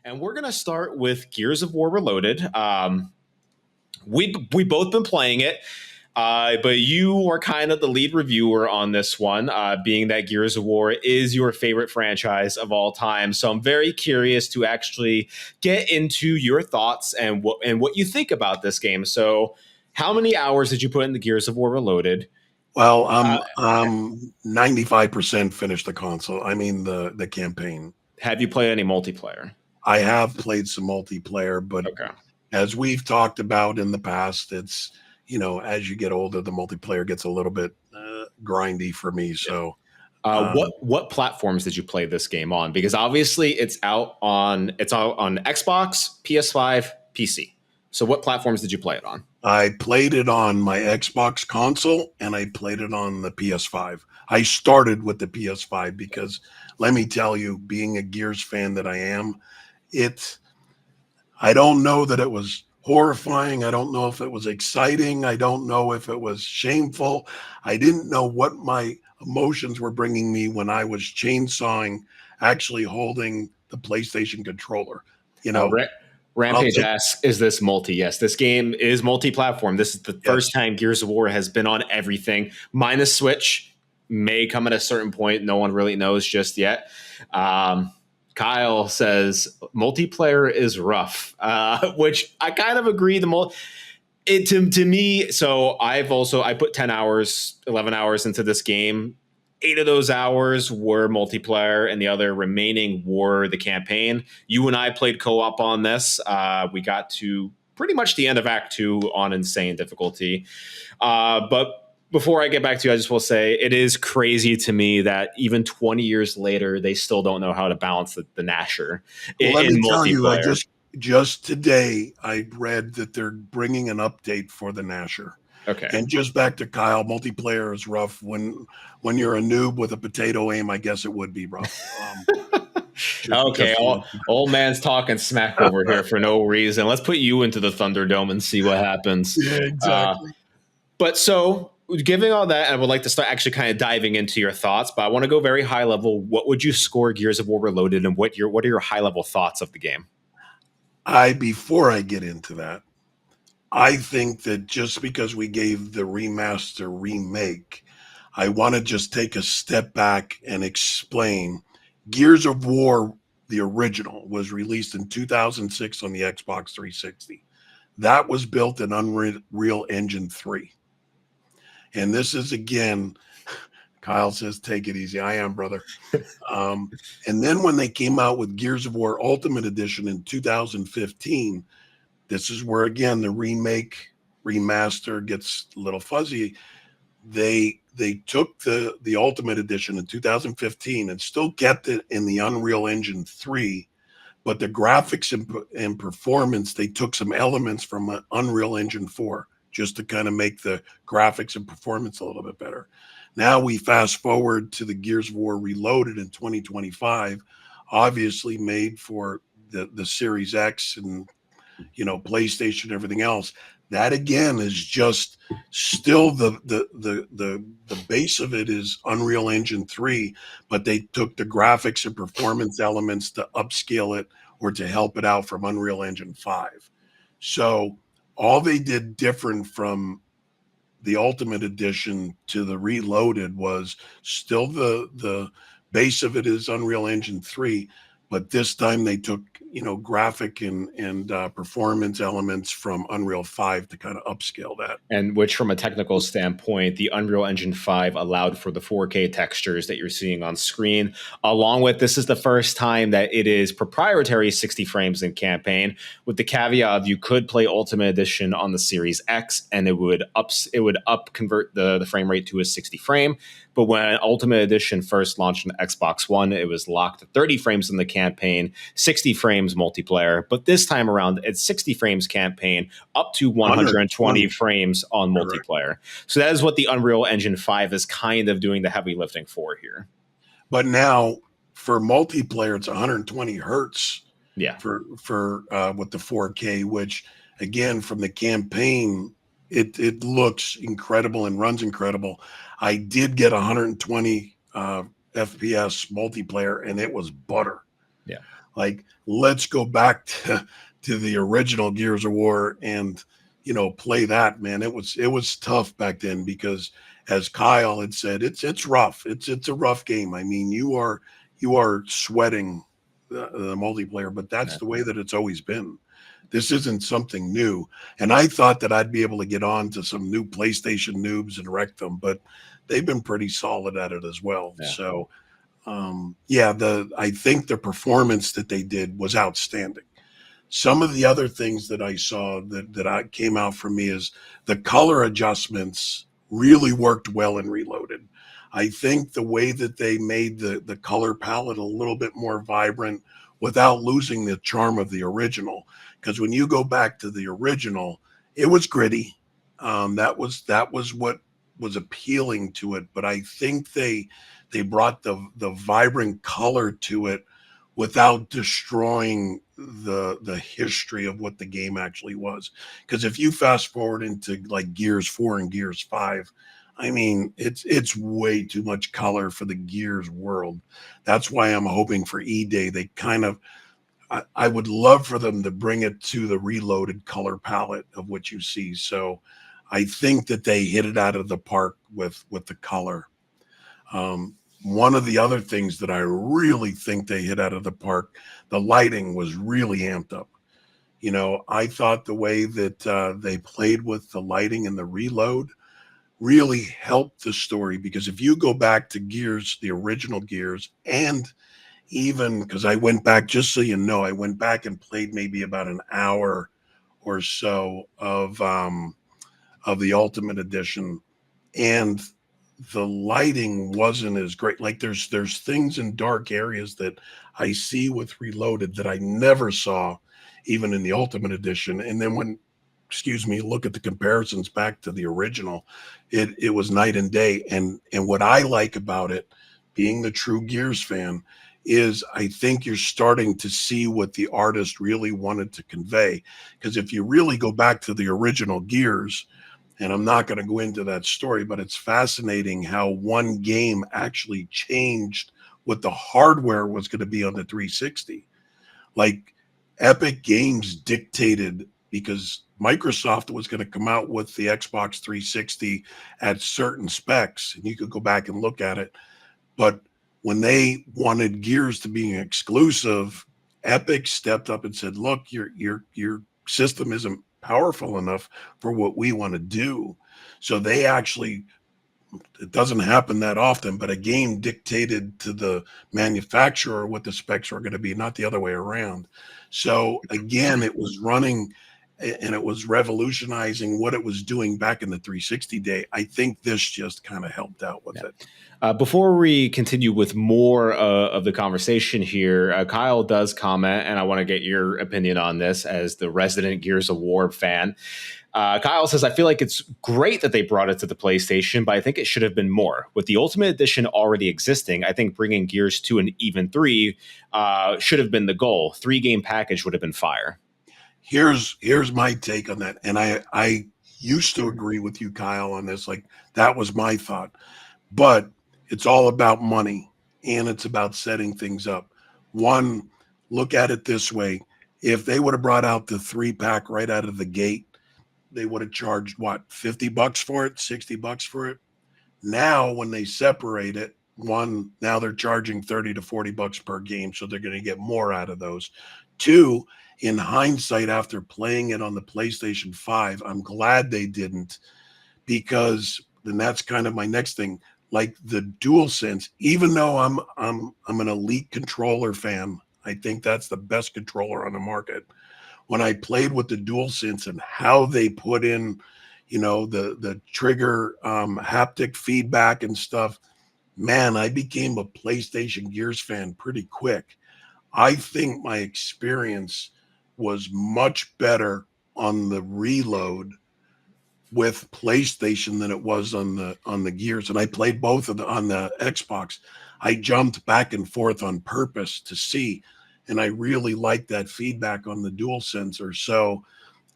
and we're gonna start with Gears of War Reloaded. We both been playing it, but you are kind of the lead reviewer on this one, being that Gears of War is your favorite franchise of all time. So I'm very curious to actually get into your thoughts and what you think about this game. So, how many hours did you put in the Gears of War Reloaded? Well, Uh, I'm 95% finished the console. I mean the campaign. have you played any multiplayer? I have played some multiplayer, but Okay. as we've talked about in the past, it's as you get older, the multiplayer gets a little bit grindy for me. Yeah. So What platforms did you play this game on? Because obviously it's out on Xbox, PS5, PC. So what platforms did you play it on? I played it on my Xbox console and I played it on the PS5. I started with the PS5 because let me tell you, being a Gears fan that I am, it I don't know that it was horrifying. I don't know if it was exciting. I don't know if it was shameful. I didn't know what my emotions were bringing me when I was chainsawing, actually holding the PlayStation controller. You Uh, know, Ra- I'll Rampage take asks, "Is this multi?" Yes, this game is multi-platform. This is the first yes. time Gears of War has been on everything, minus Switch. May come at a certain point. No one really knows just yet. Um, Kyle says multiplayer is rough, which I kind of agree. To me, so I put 10 hours, 11 hours into this game. 8 of those hours were multiplayer and the other remaining were the campaign. You and I played co-op on this. We got to pretty much the end of Act 2 on insane difficulty. But before I get back to you, I just will say it is crazy to me that even 20 years later, they still don't know how to balance the Nasher Well, let in me tell you, I multiplayer. just today I read that they're bringing an update for the Nasher. Okay. And just back to Kyle, multiplayer is rough when you're a noob with a potato aim. I guess it would be rough. Okay, Just to let old man's talking smack over here for no reason. Let's put you into the Thunderdome and see what happens. yeah, Uh, exactly. but so, giving all that, I would like to start actually kind of diving into your thoughts. But I want to go very high level. What would you score Gears of War Reloaded, and what are your high level thoughts of the game? Before I get into that, I think that just because we gave the remaster remake, I want to just take a step back and explain. Gears of War, the original, was released in 2006 on the Xbox 360. That was built in Unreal Engine 3. And this is again, Kyle says, take it easy. I am, brother. And then when they came out with Gears of War Ultimate Edition in 2015, this is where again the remaster gets a little fuzzy. They took the Ultimate Edition in 2015 and still kept it in the Unreal Engine 3, but the graphics and performance, they took some elements from Unreal Engine 4 just to kind of make the graphics and performance a little bit better. Now we fast forward to the Gears of War Reloaded in 2025, obviously made for the Series X and PlayStation and everything else. That again is just still the base of it is Unreal Engine 3, but they took the graphics and performance elements to upscale it or to help it out from Unreal Engine 5. So all they did different from the Ultimate Edition to the Reloaded was still the base of it is Unreal Engine 3, but this time they took graphic and performance elements from Unreal 5 to kind of upscale that. And which, from a technical standpoint, the Unreal Engine 5 allowed for the 4K textures that you're seeing on screen. Along with, this is the first time that it is proprietary 60 frames in campaign, with the caveat of you could play Ultimate Edition on the Series X, and it would convert the frame rate to a 60 frame. But when Ultimate Edition first launched on Xbox One, it was locked to 30 frames in the campaign, 60 frames multiplayer. But this time around, it's 60 frames campaign, up to 120 frames on multiplayer. So that is what the Unreal Engine 5 is kind of doing the heavy lifting for here. But now for multiplayer, it's 120 hertz. Yeah. For with the 4K, which again from the campaign, it looks incredible and runs incredible. I did get 120 FPS multiplayer, and it was butter. Yeah. Like, let's go back to the original Gears of War and play that, man. It was tough back then because, as Kyle had said, it's rough. It's a rough game. I mean, you are sweating the multiplayer, but that's Yeah. the way that it's always been. This isn't something new. And I thought that I'd be able to get on to some new PlayStation noobs and wreck them, but they've been pretty solid at it as well. Yeah. So yeah, the I think the performance that they did was outstanding. Some of the other things that I saw that I came out for me is the color adjustments really worked well in Reloaded. I think the way that they made the color palette a little bit more vibrant without losing the charm of the original. Because when you go back to the original, it was gritty. That was what was appealing to it. But I think they brought the vibrant color to it without destroying the history of what the game actually was. Because if you fast forward into like Gears 4 and Gears 5, I mean, it's way too much color for the Gears world. That's why I'm hoping for E-Day they kind of I would love for them to bring it to the Reloaded color palette of what you see. So I think that they hit it out of the park with the color. One of the other things that I really think they hit out of the park, the lighting was really amped up. I thought the way that they played with the lighting and the reload really helped the story, because if you go back to Gears, the original Gears, and even because I went back, just so you know, I went back and played maybe about an hour or so of the Ultimate Edition, and the lighting wasn't as great. Like there's things in dark areas that I see with Reloaded that I never saw even in the Ultimate Edition. And then when, excuse me, look at the comparisons back to the original, it was night and day. And what I like about it, being the true Gears fan, is I think you're starting to see what the artist really wanted to convey. Because if you really go back to the original Gears, and I'm not going to go into that story, but it's fascinating how one game actually changed what the hardware was going to be on the 360. Like, Epic Games dictated, because Microsoft was going to come out with the Xbox 360 at certain specs, and you could go back and look at it. But when they wanted Gears to be exclusive, Epic stepped up and said, "Look, your system isn't powerful enough for what we want to do." So they actually, it doesn't happen that often, but a game dictated to the manufacturer what the specs are going to be, not the other way around. So again, it was running and it was revolutionizing what it was doing back in the 360 day. I think this just kind of helped out with Yeah. it. Before we continue with more of the conversation here, Kyle does comment, and I want to get your opinion on this as the resident Gears of War fan. Kyle says, I feel like it's great that they brought it to the PlayStation, but I think it should have been more. With the Ultimate Edition already existing, I think bringing Gears 2 and even 3 should have been the goal. 3-game package would have been fire. Here's my take on that. And I used to agree with you, Kyle, on this. Like, that was my thought. But it's all about money, and it's about setting things up. One, look at it this way. If they would have brought out the 3-pack right out of the gate, they would have charged what, $50 for it, $60 for it. Now, when they separate it, one, now they're charging 30 to $40 per game, so they're going to get more out of those. Two, in hindsight, after playing it on the PlayStation 5, I'm glad they didn't, because then that's kind of my next thing. Like the dual sense, even though I'm an elite controller fan, I think that's the best controller on the market. When I played with the dual sense and how they put in, the trigger haptic feedback and stuff, man, I became a PlayStation Gears fan pretty quick. I think my experience was much better on the Reload with PlayStation than it was on the Gears, and I played both of the on the Xbox. I jumped back and forth on purpose to see, and I really liked that feedback on the dual sensor. So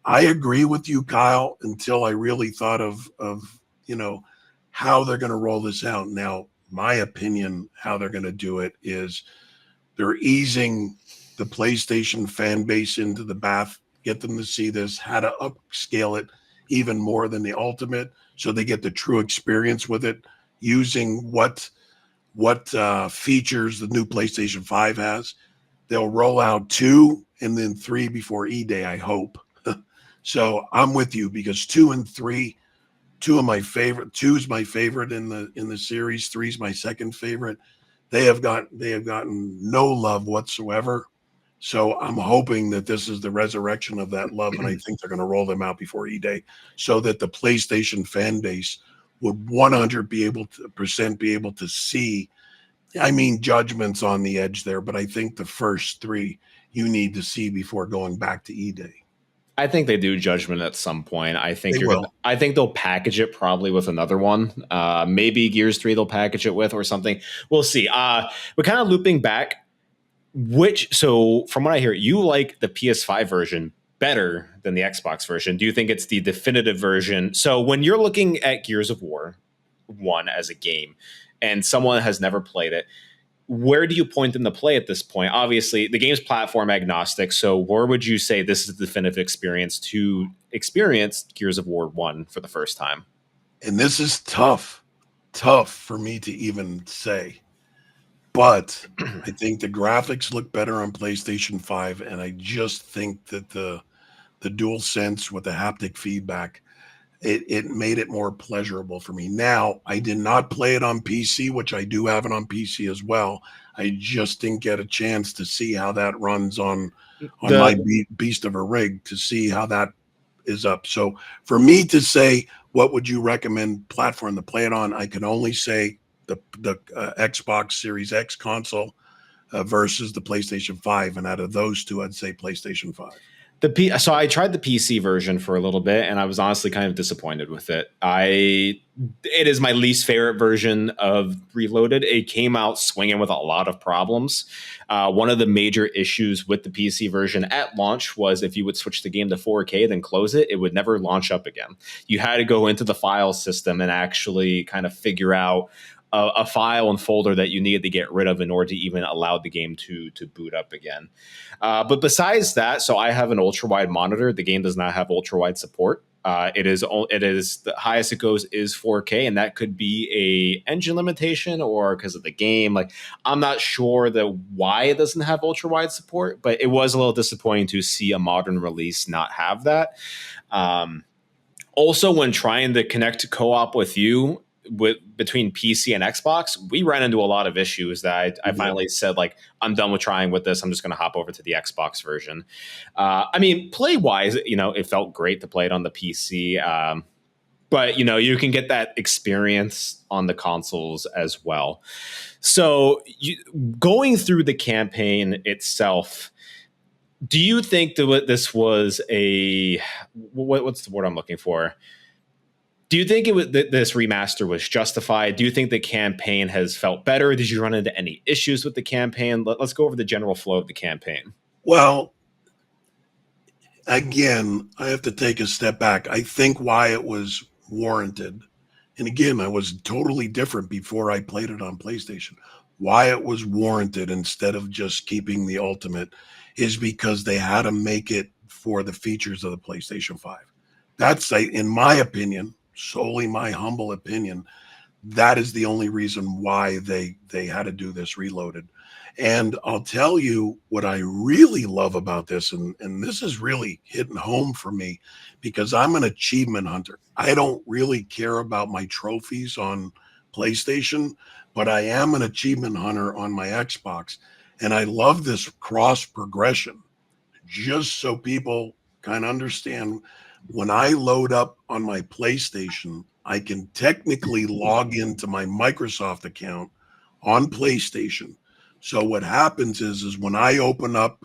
I agree with you, Kyle, until I really thought of how they're going to roll this out. Now, my opinion, how they're going to do it is they're easing the PlayStation fan base into the bath, get them to see this, how to upscale it even more than the Ultimate, so they get the true experience with it, using what features the new PlayStation 5 has. They'll roll out 2 and then 3 before E-Day, I hope. So I'm with you, because 2 and 3, 2 of my favorite. 2 is my favorite in the series. 3 is my second favorite. They have gotten no love whatsoever. So I'm hoping that this is the resurrection of that love, and I think they're going to roll them out before E-Day, so that the PlayStation fan base would 100 be able to see. I mean, judgments on the edge there, but I think the first 3 you need to see before going back to E-Day. I think they do Judgment at some point. I think They will. I think they'll package it probably with another one. Maybe Gears 3 they'll package it with or something. We'll see. We're kind of looping back. So from what I hear, you like the PS5 version better than the Xbox version. Do you think it's the definitive version? So when you're looking at Gears of War 1 as a game and someone has never played it, where do you point them to play at this point? Obviously, the game's platform agnostic. So where would you say this is the definitive experience to experience Gears of War 1 for the first time? And this is tough for me to even say. But I think the graphics look better on PlayStation 5, and I just think that the dual sense with the haptic feedback, it made it more pleasurable for me. Now, I did not play it on PC, which I do have it on PC as well. I just didn't get a chance to see how that runs on my beast of a rig, to see how that is up. So for me to say, what would you recommend platform to play it on, I can only say the Xbox Series X console versus the PlayStation 5. And out of those two, I'd say PlayStation 5. So I tried the PC version for a little bit, and I was honestly kind of disappointed with it. It is my least favorite version of Reloaded. It came out swinging with a lot of problems. One of the major issues with the PC version at launch was if you would switch the game to 4K, then close it, it would never launch up again. You had to go into the file system and actually kind of figure out a file and folder that you needed to get rid of in order to even allow the game to boot up again. But besides that, so I have an ultra wide monitor. The game does not have ultra wide support. It is the highest it goes is 4K, and that could be a engine limitation or because of the game. Like, I'm not sure why it doesn't have ultra wide support, but it was a little disappointing to see a modern release not have that. Also, when trying to connect co-op with you between PC and Xbox, we ran into a lot of issues that I finally said, like, I'm done with trying with this. I'm just going to hop over to the Xbox version. I mean, play wise, it felt great to play it on the PC. But, you can get that experience on the consoles as well. So going through the campaign itself, do you think that this was what's the word I'm looking for? Do you think this remaster was justified? Do you think the campaign has felt better? Did you run into any issues with the campaign? Let's go over the general flow of the campaign. Well, again, I have to take a step back. I think why it was warranted, and again, I was totally different before I played it on PlayStation. Why it was warranted instead of just keeping the Ultimate is because they had to make it for the features of the PlayStation 5. That's, in my opinion, solely my humble opinion, that is the only reason why they had to do this Reloaded. And I'll tell you what I really love about this, and this is really hitting home for me, because I'm an achievement hunter. I don't really care about my trophies on PlayStation, but I am an achievement hunter on my Xbox. And I love this cross progression, just so people kind of understand. When I load up on my PlayStation, I can technically log into my Microsoft account on PlayStation. So what happens is when I open up,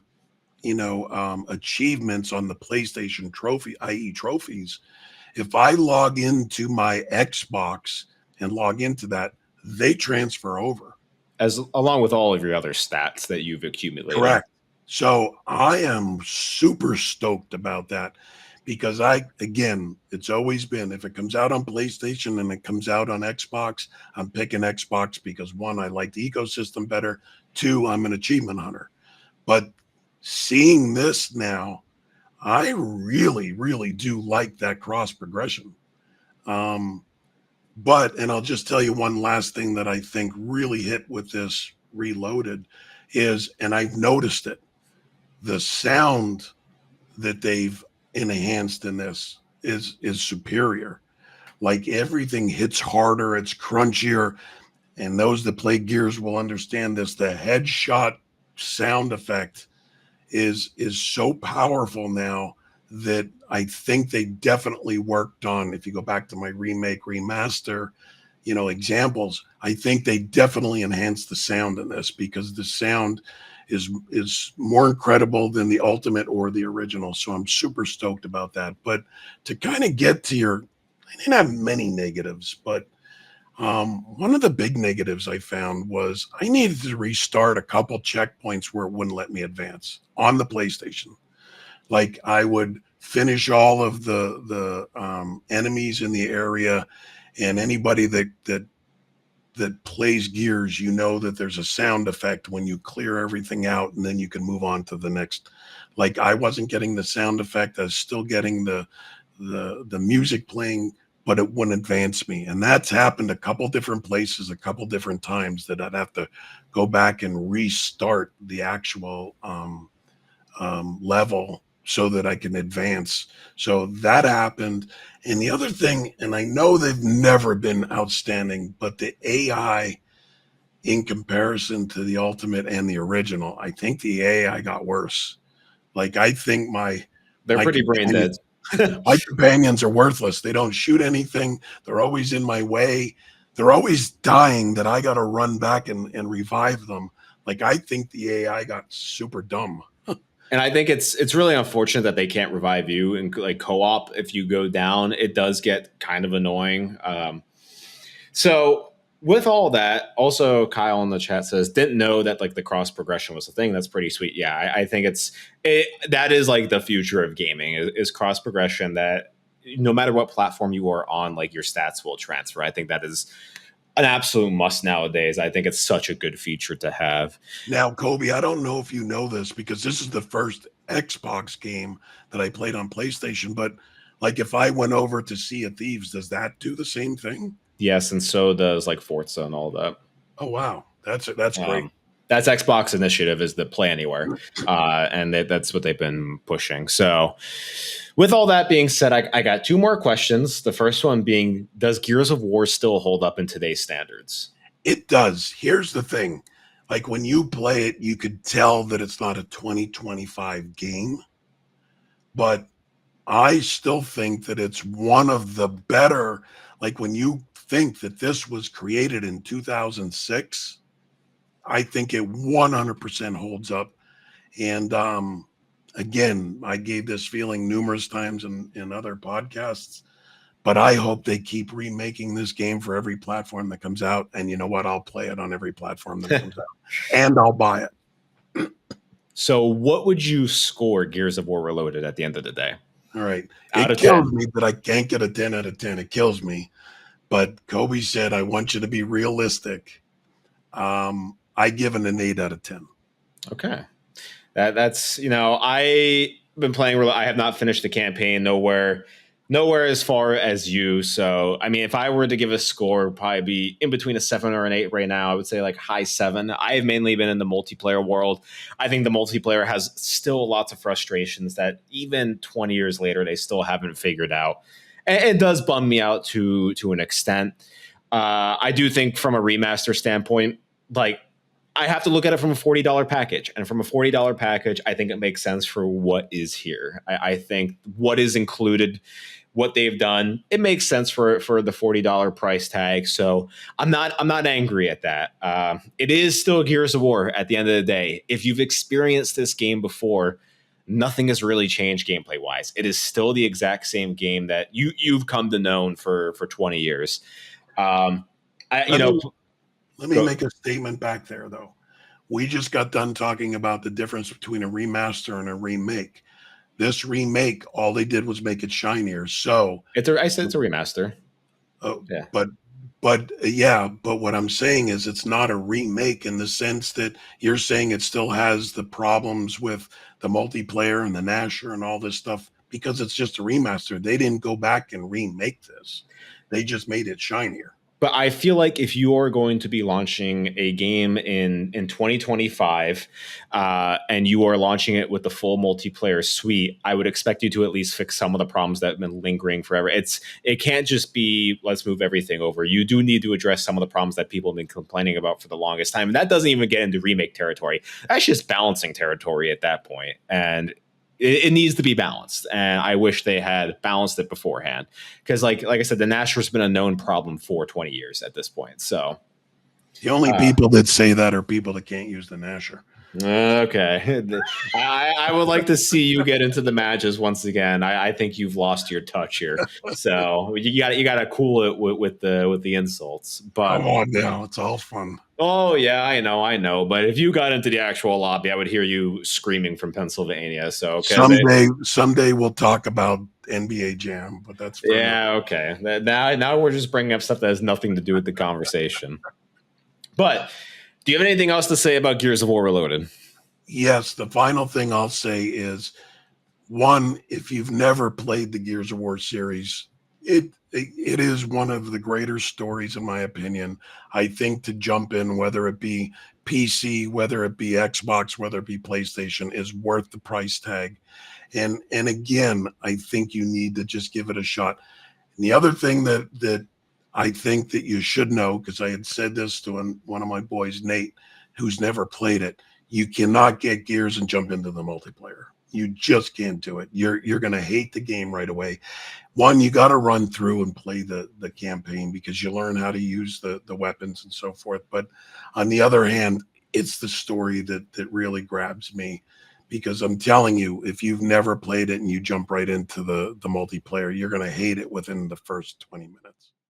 achievements on the PlayStation trophy, i.e. trophies, if I log into my Xbox and log into that, they transfer over. Along with all of your other stats that you've accumulated. Correct. So I am super stoked about that, because it's always been, if it comes out on PlayStation and it comes out on Xbox, I'm picking Xbox because, one, I like the ecosystem better. Two, I'm an achievement hunter. But Seeing this now, I really, really do like that cross progression. Um, and I'll just tell you one last thing that I think really hit with this Reloaded is, and I've noticed it, the sound that they've enhanced in this is superior. Like everything hits harder, it's crunchier, and those that play Gears will understand this. The headshot sound effect is so powerful now that I think they definitely worked on. If you go back to my remake remaster, examples, I think they definitely enhanced the sound in this because the sound is more incredible than the ultimate or the original. So I'm super stoked about that. But to kind of get to I didn't have many negatives, but one of the big negatives I found was I needed to restart a couple checkpoints where it wouldn't let me advance on the PlayStation. Like I would finish all of the enemies in the area, and anybody that plays Gears, that there's a sound effect when you clear everything out, and then you can move on to the next. Like I wasn't getting the sound effect; I was still getting the music playing, but it wouldn't advance me. And that's happened a couple different places, a couple different times that I'd have to go back and restart the actual level so that I can advance. So that happened. And the other thing, and I know they've never been outstanding, but the AI in comparison to the Ultimate and the original, I think the AI got worse. Like I think They're my pretty brain dead. companions my companions are worthless. They don't shoot anything. They're always in my way. They're always dying that I got to run back and revive them. Like I think the AI got super dumb. And I think it's really unfortunate that they can't revive you in like co-op. If you go down, it does get kind of annoying. So with all that, also Kyle in the chat says didn't know that like the cross progression was a thing. That's pretty sweet. Yeah, I think that is like the future of gaming is cross progression. That no matter what platform you are on, like your stats will transfer. I think that is an absolute must nowadays. I think it's such a good feature to have. Now, Kobe, I don't know if you know this because this is the first Xbox game that I played on PlayStation, but like if I went over to Sea of Thieves, does that do the same thing? Yes, and so does like Forza and all that. Oh wow, that's great. Um, that's Xbox initiative is the play anywhere, and that's what they've been pushing. So, with all that being said, I got two more questions. The first one being, does Gears of War still hold up in today's standards? It does. Here's the thing. Like when you play it, you could tell that it's not a 2025 game, but I still think that it's one of the better. Like when you think that this was created in 2006, I think it 100% holds up. And again, I gave this feeling numerous times in other podcasts, but I hope they keep remaking this game for every platform that comes out. And you know what? I'll play it on every platform that comes out, and I'll buy it. So, what would you score Gears of War Reloaded at the end of the day? All right. Out It of kills 10. me that I can't get a 10 out of 10. It kills me. But Kobe said, I want you to be realistic. I give it an 8 out of 10. Okay. That's I've been playing. I have not finished the campaign. Nowhere as far as you. So I mean, if I were to give a score, it'd probably be in between a 7 or an 8 right now. I would say like high 7. I have mainly been in the multiplayer world. I think the multiplayer has still lots of frustrations that even 20 years later they still haven't figured out. And it does bum me out to an extent. I do think from a remaster standpoint, like I have to look at it from a $40 package. And from a $40 package, I think it makes sense for what is here. I think what is included, what they've done, it makes sense for the $40 price tag. So I'm not angry at that. It is still Gears of War at the end of the day. If you've experienced this game before, nothing has really changed gameplay wise. It is still the exact same game that you've come to know for 20 years. Um, I, you Let know, me let me go, make a statement back there though. We just got done talking about the difference between a remaster and a remake. This remake, all they did was make it shinier. So, I said it's a remaster. uh, Yeah. but But yeah, but what I'm saying is it's not a remake in the sense that you're saying it still has the problems with the multiplayer and the Nasher and all this stuff because it's just a remaster. They didn't go back and remake this. They just made it shinier. But I feel like if you are going to be launching a game in 2025, and you are launching it with the full multiplayer suite, I would expect you to at least fix some of the problems that have been lingering forever. It can't just be let's move everything over. You do need to address some of the problems that people have been complaining about for the longest time, and that doesn't even get into remake territory. That's just balancing territory at that point, and it needs to be balanced, and I wish they had balanced it beforehand. Because, like I said, the Nasher's been a known problem for 20 years at this point. So, The only people that say that are people that can't use the Nasher. okay, I would like to see you get into the matches once again. I think you've lost your touch here, so you got to cool it with the insults. But Come on now, it's all fun. oh yeah, I know. But if you got into the actual lobby, I would hear you screaming from Pennsylvania. So Someday we'll talk about NBA Jam, but that's for yeah, okay. Now we're just bringing up stuff that has nothing to do with the conversation. But do you have anything else to say about Gears of War Reloaded? Yes, the final thing I'll say is one, if you've never played the Gears of War series, it is one of the greater stories in my opinion. I think to jump in, whether it be PC, whether it be Xbox, whether it be PlayStation, is worth the price tag. And again, I think you need to just give it a shot. And the other thing that I think that you should know, because I had said this to one of my boys, Nate, who's never played it, you cannot get Gears and jump into the multiplayer. You just can't do it. You're going to hate the game right away. One, you got to run through and play the campaign because you learn how to use the weapons and so forth. But on the other hand, it's the story that really grabs me, because I'm telling you, if you've never played it and you jump right into the multiplayer, you're going to hate it within the first 20 minutes.